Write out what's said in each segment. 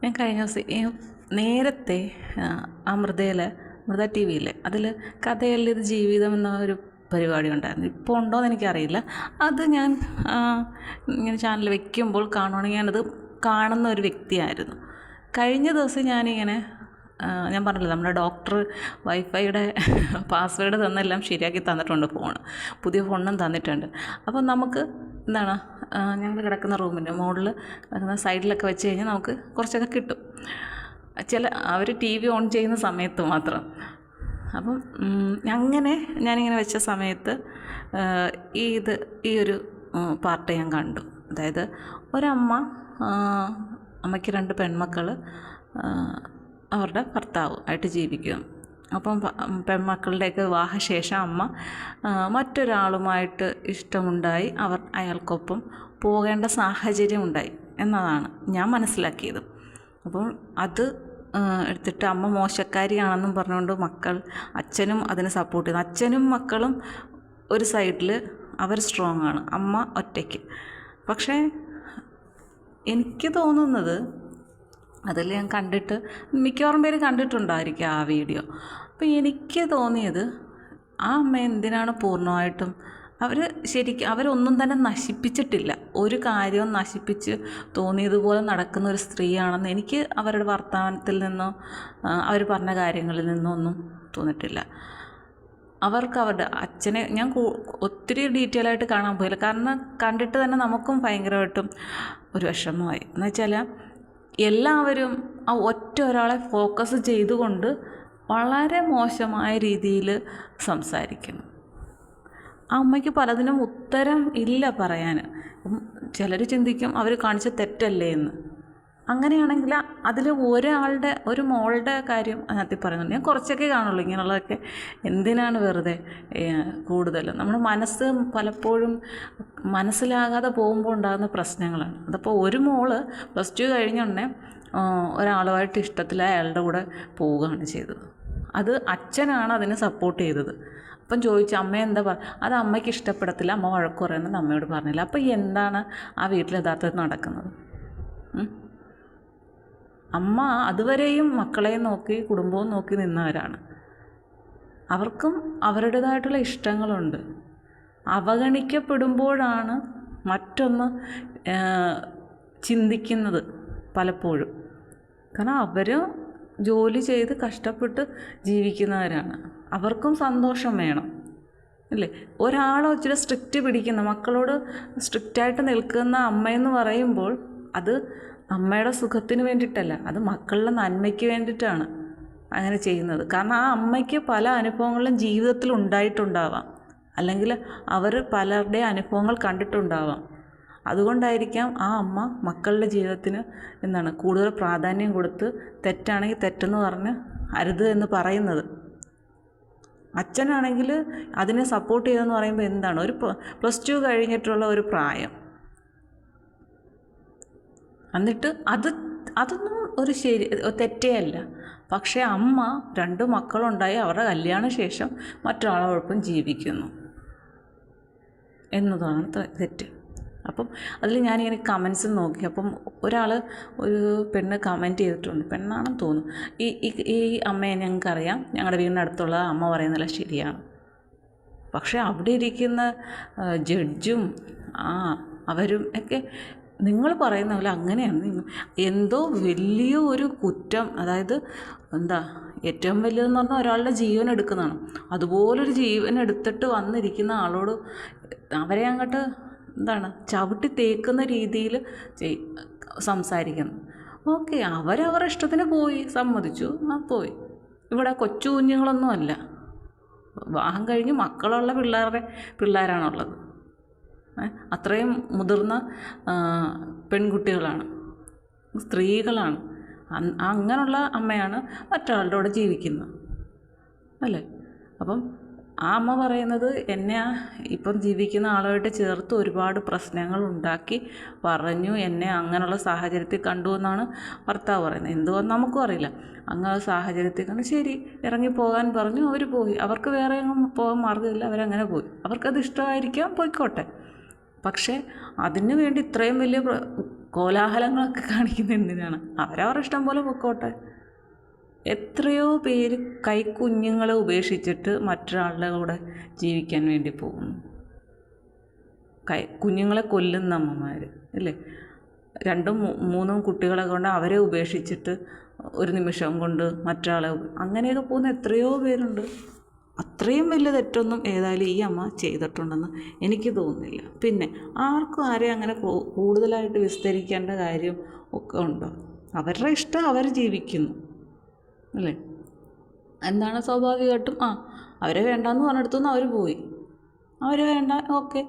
ഞാൻ കഴിഞ്ഞ ദിവസം നേരത്തെ അമൃത ടി വിയിൽ അതിൽ കഥയല്ലിത് ജീവിതം എന്ന ഒരു പരിപാടി ഉണ്ടായിരുന്നു. ഇപ്പോൾ ഉണ്ടോയെന്ന് എനിക്കറിയില്ല. അത് ഞാൻ ഇങ്ങനെ ചാനൽ വയ്ക്കുമ്പോൾ കാണുവാണെങ്കിൽ ഞാനത് കാണുന്ന ഒരു വ്യക്തിയായിരുന്നു. കഴിഞ്ഞ ദിവസം ഞാനിങ്ങനെ ഞാൻ പറഞ്ഞില്ല, നമ്മുടെ ഡോക്ടർ വൈഫൈയുടെ പാസ്വേഡ് തന്നെല്ലാം ശരിയാക്കി തന്നിട്ടുണ്ട്. പുതിയ ഫോണും തന്നിട്ടുണ്ട്. അപ്പോൾ നമുക്ക് എന്താണ്, ഞങ്ങൾ കിടക്കുന്ന റൂമിൻ്റെ മുകളിൽ കിടക്കുന്ന സൈഡിലൊക്കെ വെച്ച് കഴിഞ്ഞാൽ നമുക്ക് കുറച്ചൊക്കെ കിട്ടും. അവർ ടി വി ഓൺ ചെയ്യുന്ന സമയത്ത് മാത്രം. അപ്പം ഞാനിങ്ങനെ വെച്ച സമയത്ത് ഈ ഒരു പാർട്ട് ഞാൻ കണ്ടു. അതായത് അമ്മയ്ക്ക് 2 പെൺമക്കൾ അവരുടെ ഭർത്താവ് ആയിട്ട് ജീവിക്കും. അപ്പം പെൺമക്കളുടെയൊക്കെ വിവാഹശേഷം അമ്മ മറ്റൊരാളുമായിട്ട് ഇഷ്ടമുണ്ടായി അയാൾക്കൊപ്പം പോകേണ്ട സാഹചര്യം ഉണ്ടായി എന്നതാണ് ഞാൻ മനസ്സിലാക്കിയത്. അപ്പോൾ അത് എടുത്തിട്ട് അമ്മ മോശക്കാരിയാണെന്നും പറഞ്ഞുകൊണ്ട് അച്ഛനും അതിന് സപ്പോർട്ട് ചെയ്യുന്നു. അച്ഛനും മക്കളും ഒരു സൈഡിൽ അവർ സ്ട്രോങ് ആണ്, അമ്മ ഒറ്റയ്ക്ക്. പക്ഷേ എനിക്ക് തോന്നുന്നത്, അതിൽ ഞാൻ കണ്ടിട്ട് മിക്കവാറും പേര് കണ്ടിട്ടുണ്ടായിരിക്കും ആ വീഡിയോ. അപ്പോൾ എനിക്ക് തോന്നിയത്, ആ അമ്മ എന്തിനാണ് പൂർണ്ണമായിട്ടും അവരൊന്നും തന്നെ നശിപ്പിച്ചിട്ടില്ല. ഒരു കാര്യവും നശിപ്പിച്ച് തോന്നിയതുപോലെ നടക്കുന്ന ഒരു സ്ത്രീയാണെന്ന് എനിക്ക് അവരുടെ വർത്തമാനത്തിൽ നിന്നോ അവർ പറഞ്ഞ കാര്യങ്ങളിൽ നിന്നോ ഒന്നും തോന്നിയിട്ടില്ല. അവരുടെ അച്ഛനെ ഞാൻ ഒത്തിരി ഡീറ്റെയിൽ ആയിട്ട് കാണാൻ പോയില്ല. കാരണം കണ്ടിട്ട് തന്നെ നമുക്കും ഭയങ്കരമായിട്ടും ഒരു വിഷമമായി. എന്നുവെച്ചാൽ എല്ലാവരും ആ ഒരാളെ ഫോക്കസ് ചെയ്തുകൊണ്ട് വളരെ മോശമായ രീതിയിൽ സംസാരിക്കുന്നു. ആ അമ്മയ്ക്ക് പലതിനും ഉത്തരം ഇല്ല പറയാൻ. ചിലർ ചിന്തിക്കും അവർ കാണിച്ച തെറ്റല്ലേ എന്ന്. അങ്ങനെയാണെങ്കിൽ അതിൽ ഒരു മോളുടെ കാര്യം അതിനകത്ത് പറയുന്നുണ്ട്. ഞാൻ കുറച്ചൊക്കെ കാണുള്ളൂ ഇങ്ങനെയുള്ളതൊക്കെ. എന്തിനാണ് വെറുതെ കൂടുതലും നമ്മുടെ മനസ്സ് പലപ്പോഴും മനസ്സിലാകാതെ പോകുമ്പോൾ ഉണ്ടാകുന്ന പ്രശ്നങ്ങളാണ്. അതപ്പോൾ ഒരു മോള് +2 കഴിഞ്ഞുടനെ ഒരാളുമായിട്ട് ഇഷ്ടത്തിലായി അയാളുടെ കൂടെ പോവുകയാണ് ചെയ്തത്. അത് അച്ഛനാണ് അതിനെ സപ്പോർട്ട് ചെയ്തത്. അപ്പം ചോദിച്ചു, അമ്മ എന്താ അത് അമ്മയ്ക്ക് ഇഷ്ടപ്പെടത്തില്ല, അമ്മ വഴക്ക് പറയുന്നത് അമ്മയോട് പറഞ്ഞില്ല. അപ്പോൾ എന്താണ് ആ വീട്ടിൽ യഥാർത്ഥത്തിൽ നടക്കുന്നത്? അമ്മ അതുവരെയും മക്കളെയും നോക്കി കുടുംബവും നോക്കി നിന്നവരാണ്. അവർക്കും അവരുടേതായിട്ടുള്ള ഇഷ്ടങ്ങളുണ്ട്. അവഗണിക്കപ്പെടുമ്പോഴാണ് മറ്റൊന്ന് ചിന്തിക്കുന്നത് പലപ്പോഴും. കാരണം അവർ ജോലി ചെയ്ത് കഷ്ടപ്പെട്ട് ജീവിക്കുന്നവരാണ്. അവർക്കും സന്തോഷം വേണം, അല്ലേ? ഒരാളെ ഇച്ചിരി സ്ട്രിക്റ്റ് പിടിക്കുന്ന, മക്കളോട് സ്ട്രിക്റ്റായിട്ട് നിൽക്കുന്ന അമ്മയെന്ന് പറയുമ്പോൾ അത് അമ്മയുടെ സുഖത്തിന് വേണ്ടിയിട്ടല്ല, അത് മക്കളുടെ നന്മയ്ക്ക് വേണ്ടിയിട്ടാണ് അങ്ങനെ ചെയ്യുന്നത്. കാരണം ആ അമ്മയ്ക്ക് പല അനുഭവങ്ങളും ജീവിതത്തിൽ ഉണ്ടായിട്ടുണ്ടാവാം, അല്ലെങ്കിൽ അവർ പലരുടെ അനുഭവങ്ങൾ കണ്ടിട്ടുണ്ടാവാം. അതുകൊണ്ടായിരിക്കാം ആ അമ്മ മക്കളുടെ ജീവിതത്തിന് കൂടുതൽ പ്രാധാന്യം കൊടുത്ത് തെറ്റാണെങ്കിൽ തെറ്റെന്ന് പറഞ്ഞ് അരുത് എന്ന് പറയുന്നത്. അച്ഛനാണെങ്കിൽ അതിനെ സപ്പോർട്ട് ചെയ്തെന്ന് പറയുമ്പോൾ എന്താണ്, ഒരു +2 കഴിഞ്ഞിട്ടുള്ള ഒരു പ്രായം. എന്നിട്ട് അതൊന്നും തെറ്റേ അല്ല. പക്ഷേ അമ്മ 2 മക്കളുണ്ടായി അവരുടെ കല്യാണശേഷം മറ്റൊരാളോടൊപ്പം ജീവിക്കുന്നു എന്നതാണ് തെറ്റ്. അപ്പം അതിൽ ഞാനിങ്ങനെ കമൻസ് നോക്കി. അപ്പം ഒരു പെണ്ണ് കമൻറ്റ് ചെയ്തിട്ടുണ്ട്, പെണ്ണാണെന്ന് തോന്നുന്നു. ഈ അമ്മയെ ഞങ്ങൾക്കറിയാം, ഞങ്ങളുടെ വീടിനടുത്തുള്ള അമ്മ പറയുന്നില്ല ശരിയാണ്. പക്ഷേ അവിടെ ഇരിക്കുന്ന ജഡ്ജും അവരും ഒക്കെ നിങ്ങൾ പറയുന്ന പോലെ അങ്ങനെയാണ്. എന്തോ വലിയ ഒരു കുറ്റം, അതായത് ഏറ്റവും വലിയതെന്ന് പറഞ്ഞാൽ ഒരാളുടെ ജീവൻ എടുക്കുന്നതാണ്. അതുപോലൊരു ജീവൻ എടുത്തിട്ട് വന്നിരിക്കുന്ന ആളോട് അവരെ അങ്ങോട്ട് ചവിട്ടി തേക്കുന്ന രീതിയിൽ സംസാരിക്കുന്നു. ഓക്കെ, അവരവരുടെ ഇഷ്ടത്തിന് പോയി, സമ്മതിച്ചു, പോയി. ഇവിടെ കൊച്ചു കുഞ്ഞുങ്ങളൊന്നും അല്ല, വിവാഹം കഴിഞ്ഞ് മക്കളുള്ള പിള്ളേരാണുള്ളത്. അത്രയും മുതിർന്ന പെൺകുട്ടികളാണ്, സ്ത്രീകളാണ്. അങ്ങനെയുള്ള അമ്മയാണ് മറ്റൊരാളുടെ കൂടെ ജീവിക്കുന്നത്, അല്ലേ? അപ്പം ആ അമ്മ പറയുന്നത്, എന്നെ ഇപ്പം ജീവിക്കുന്ന ആളുമായിട്ട് ചേർത്ത് ഒരുപാട് പ്രശ്നങ്ങൾ ഉണ്ടാക്കി പറഞ്ഞു, എന്നെ അങ്ങനെയുള്ള സാഹചര്യത്തിൽ കണ്ടു എന്നാണ് ഭർത്താവ് പറയുന്നത്. എന്തുവെന്ന് നമുക്കും അറിയില്ല. അങ്ങനെ സാഹചര്യത്തിൽ കണ്ട് ശരി ഇറങ്ങിപ്പോകാൻ പറഞ്ഞു. അവർ പോയി. അവർക്ക് വേറെ പോകാൻ മാർഗ്ഗമില്ല, അവരങ്ങനെ പോയി. അവർക്കത് ഇഷ്ടമായിരിക്കാം, പോയിക്കോട്ടെ. പക്ഷേ അതിന് വേണ്ടി ഇത്രയും വലിയ കോലാഹലങ്ങളൊക്കെ കാണിക്കുന്നത് എന്തിനാണ്? അവരവരുടെ ഇഷ്ടം പോലെ പൊക്കോട്ടെ. എത്രയോ പേര് കൈക്കുഞ്ഞുങ്ങളെ ഉപേക്ഷിച്ചിട്ട് മറ്റൊരാളുടെ കൂടെ ജീവിക്കാൻ വേണ്ടി പോകുന്നു. കുഞ്ഞുങ്ങളെ കൊല്ലുന്ന അമ്മമാർ ഇല്ലേ? 2ഉം 3ഉം കുട്ടികളെ കൊണ്ട് അവരെ ഉപേക്ഷിച്ചിട്ട് ഒരു നിമിഷം കൊണ്ട് മറ്റൊരാളെ അങ്ങനെയൊക്കെ പോകുന്ന എത്രയോ പേരുണ്ട്. അത്രയും വലിയ തെറ്റൊന്നും ഏതായാലും ഈ അമ്മ ചെയ്തിട്ടുണ്ടെന്ന് എനിക്ക് തോന്നുന്നില്ല. പിന്നെ ആർക്കും ആരെയും അങ്ങനെ കൂടുതലായിട്ട് വിസ്തരിക്കേണ്ട കാര്യം ഒക്കെ ഉണ്ടോ? അവരുടെ ഇഷ്ടം അവർ ജീവിക്കുന്നു അല്ലേ? എന്താണ് സ്വാഭാവികമായിട്ടും അവരെ വേണ്ടാന്ന് പറഞ്ഞെടുത്തുനിന്ന് അവർ പോയി. അവർ വേണ്ട, ഓക്കെ,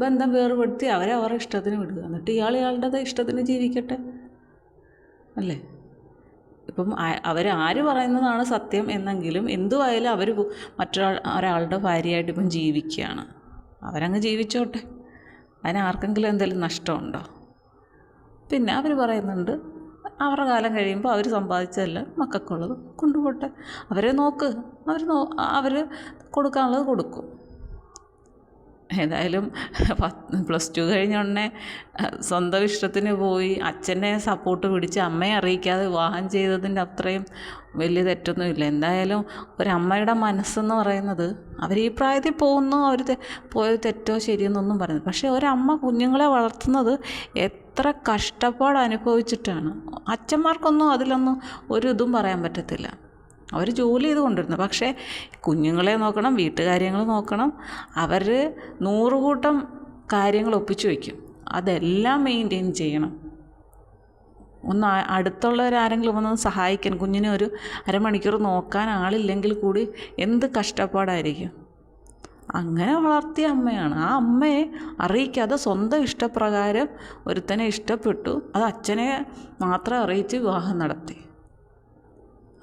ബന്ധം വേർപെടുത്തി അവരെ അവരുടെ ഇഷ്ടത്തിന് വിടുക. എന്നിട്ട് ഇയാളുടെ ഇഷ്ടത്തിന് ജീവിക്കട്ടെ അല്ലേ? ഇപ്പം അവരാര് പറയുന്നതാണ് സത്യം എന്നെങ്കിലും എന്തുമായാലും അവർ ഒരാളുടെ ഭാര്യയായിട്ട് ഇപ്പം ജീവിക്കുകയാണ്. അവരങ്ങ് ജീവിച്ചോട്ടെ. അതിനാർക്കെങ്കിലും എന്തെങ്കിലും നഷ്ടമുണ്ടോ? പിന്നെ അവർ പറയുന്നുണ്ട് അവരുടെ കാലം കഴിയുമ്പോൾ അവർ സമ്പാദിച്ചതെല്ലാം മക്കൾക്കുള്ളത് കൊണ്ടുപോട്ടെ. അവരെ നോക്ക്, അവർ കൊടുക്കാനുള്ളത് കൊടുക്കും. ഏതായാലും +2 കഴിഞ്ഞ ഉടനെ സ്വന്തം ഇഷ്ടത്തിന് പോയി അച്ഛനെ സപ്പോർട്ട് പിടിച്ച് അമ്മയെ അറിയിക്കാതെ വിവാഹം ചെയ്തതിൻ്റെ അത്രയും വലിയ തെറ്റൊന്നുമില്ല. എന്തായാലും ഒരമ്മയുടെ മനസ്സെന്ന് പറയുന്നത് അവർ ഈ പ്രായത്തിൽ പോകുന്നു, അവർ പോയത് തെറ്റോ ശരിയെന്നൊന്നും പറയുന്നത്. പക്ഷേ ഒരമ്മ കുഞ്ഞുങ്ങളെ വളർത്തുന്നത് എത്ര കഷ്ടപ്പാട് അനുഭവിച്ചിട്ടാണ്. അച്ഛന്മാർക്കൊന്നും അതിലൊന്നും ഒരു ഇതും പറയാൻ പറ്റത്തില്ല. അവർ ജോലി ചെയ്ത് കൊണ്ടിരുന്നു. പക്ഷേ കുഞ്ഞുങ്ങളെ നോക്കണം, വീട്ടുകാര്യങ്ങൾ നോക്കണം. അവർ 100 കൂട്ടം കാര്യങ്ങൾ ഒപ്പിച്ചു വയ്ക്കും. അതെല്ലാം മെയിൻറ്റെയിൻ ചെയ്യണം. അടുത്തുള്ളവരാരെങ്കിലും ഒന്ന് സഹായിക്കാൻ, കുഞ്ഞിനെ ഒരു അരമണിക്കൂർ നോക്കാൻ ആളില്ലെങ്കിൽ കൂടി എന്ത് കഷ്ടപ്പാടായിരിക്കും. അങ്ങനെ വളർത്തിയ അമ്മയാണ്. ആ അമ്മയെ അറിയിക്കാതെ സ്വന്തം ഇഷ്ടപ്രകാരം ഒരുത്തനെ ഇഷ്ടപ്പെട്ടു, അത് അച്ഛനെ മാത്രം അറിയിച്ച് വിവാഹം നടത്തി.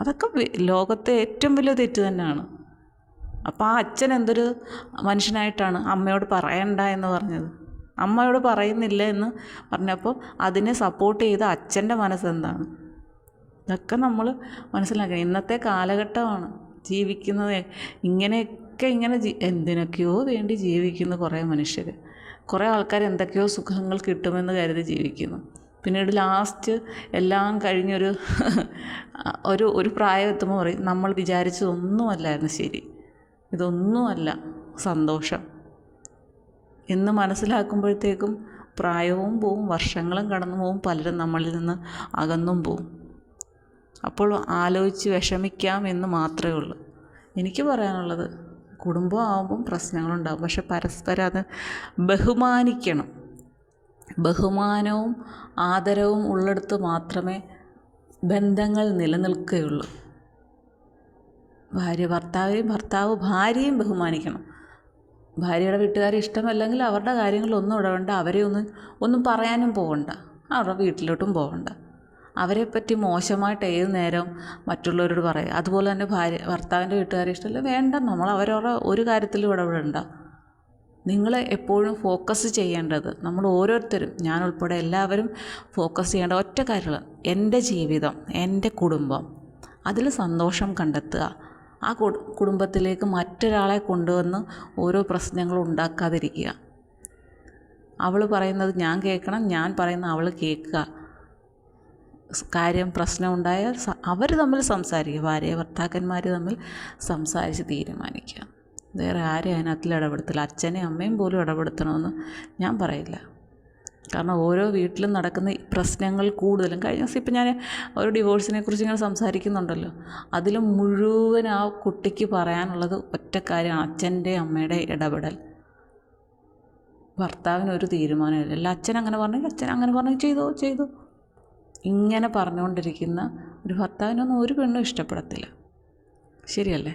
അതൊക്കെ ലോകത്തെ ഏറ്റവും വലിയ തെറ്റ് തന്നെയാണ്. അപ്പോൾ ആ അച്ഛൻ എന്തൊരു മനുഷ്യനായിട്ടാണ് അമ്മയോട് പറയണ്ട എന്ന് പറഞ്ഞത്. അമ്മയോട് പറയുന്നില്ല എന്ന് പറഞ്ഞപ്പോൾ അതിനെ സപ്പോർട്ട് ചെയ്ത അച്ഛൻ്റെ മനസ്സെന്താണ്? ഇതൊക്കെ നമ്മൾ മനസ്സിലാക്കണം. ഇന്നത്തെ കാലഘട്ടമാണ് ജീവിക്കുന്നത്. ഇങ്ങനെ എന്തിനൊക്കെയോ വേണ്ടി ജീവിക്കുന്ന കുറേ മനുഷ്യർ. കുറേ ആൾക്കാർ എന്തൊക്കെയോ സുഖങ്ങൾ കിട്ടുമെന്ന് കരുതി ജീവിക്കുന്നു. പിന്നീട് ലാസ്റ്റ് എല്ലാം കഴിഞ്ഞൊരു ഒരു പ്രായം എത്തുമ്പോൾ പറയും നമ്മൾ വിചാരിച്ചതൊന്നുമല്ലായിരുന്നു ശരി, ഇതൊന്നുമല്ല സന്തോഷം എന്ന് മനസ്സിലാക്കുമ്പോഴത്തേക്കും പ്രായവും പോവും, വർഷങ്ങളും കടന്നു പോവും, പലരും നമ്മളിൽ നിന്ന് അകന്നും പോവും. അപ്പോൾ ആലോചിച്ച് വിഷമിക്കാം എന്ന് മാത്രമേ ഉള്ളൂ. എനിക്ക് പറയാനുള്ളത്, കുടുംബം ആകുമ്പം പ്രശ്നങ്ങളുണ്ടാകും, പക്ഷെ പരസ്പരം അത് ബഹുമാനിക്കണം. ബഹുമാനവും ആദരവും ഉള്ളിടത്ത് മാത്രമേ ബന്ധങ്ങൾ നിലനിൽക്കുകയുള്ളൂ. ഭർത്താവ് ഭാര്യയും ബഹുമാനിക്കണം. ഭാര്യയുടെ വീട്ടുകാരെ ഇഷ്ടമല്ലെങ്കിൽ അവരുടെ കാര്യങ്ങളിലൊന്നും ഇടപെടണ്ട. അവരെ ഒന്നും പറയാനും പോകണ്ട, അവരുടെ വീട്ടിലോട്ടും പോകണ്ട. അവരെപ്പറ്റി മോശമായിട്ട് ഏത് നേരം മറ്റുള്ളവരോട് പറയുക. അതുപോലെ തന്നെ ഭർത്താവിൻ്റെ വീട്ടുകാരെ ഇഷ്ടമല്ല, വേണ്ട, നമ്മൾ അവരവരുടെ ഒരു കാര്യത്തിലും ഇടപെടണ്ട. നിങ്ങൾ എപ്പോഴും ഫോക്കസ് ചെയ്യേണ്ടത്, നമ്മൾ ഓരോരുത്തരും, ഞാൻ ഉൾപ്പെടെ എല്ലാവരും ഫോക്കസ് ചെയ്യേണ്ട ഒറ്റ കാര്യങ്ങൾ, എൻ്റെ ജീവിതം, എൻ്റെ കുടുംബം, അതിൽ സന്തോഷം കണ്ടെത്തുക. ആ കുടുംബത്തിലേക്ക് മറ്റൊരാളെ കൊണ്ടുവന്ന് ഓരോ പ്രശ്നങ്ങളും ഉണ്ടാക്കാതിരിക്കുക. അവൾ പറയുന്നത് ഞാൻ കേൾക്കണം, ഞാൻ പറയുന്നത് അവൾ കേൾക്കുക. പ്രശ്നം ഉണ്ടായാൽ അവർ തമ്മിൽ സംസാരിക്കുക. ഭർത്താക്കന്മാർ തമ്മിൽ സംസാരിച്ച് തീരുമാനിക്കുക. വേറെ ആരെയും അതിനകത്തിൽ ഇടപെടുത്തില്ല. അച്ഛനെയും അമ്മയും പോലും ഇടപെടുത്തണമെന്ന് ഞാൻ പറയില്ല. കാരണം ഓരോ വീട്ടിലും നടക്കുന്ന പ്രശ്നങ്ങൾ കൂടുതലും കഴിഞ്ഞ ദിവസം ഇപ്പം ഞാൻ ഒരു ഡിവോഴ്സിനെ കുറിച്ച് ഇങ്ങനെ സംസാരിക്കുന്നുണ്ടല്ലോ, അതിലും മുഴുവൻ ആ കുട്ടിക്ക് പറയാനുള്ളത് ഒറ്റ കാര്യമാണ്, അച്ഛൻ്റെ അമ്മയുടെ ഇടപെടൽ. ഭർത്താവിനൊരു തീരുമാനമില്ല. അല്ല അച്ഛൻ അങ്ങനെ പറഞ്ഞെങ്കിൽ അച്ഛൻ അങ്ങനെ പറഞ്ഞെങ്കിൽ ചെയ്തു ഇങ്ങനെ പറഞ്ഞുകൊണ്ടിരിക്കുന്ന ഒരു ഭർത്താവിനൊന്നും ഒരു പെണ്ണും ഇഷ്ടപ്പെടത്തില്ല. ശരിയല്ലേ?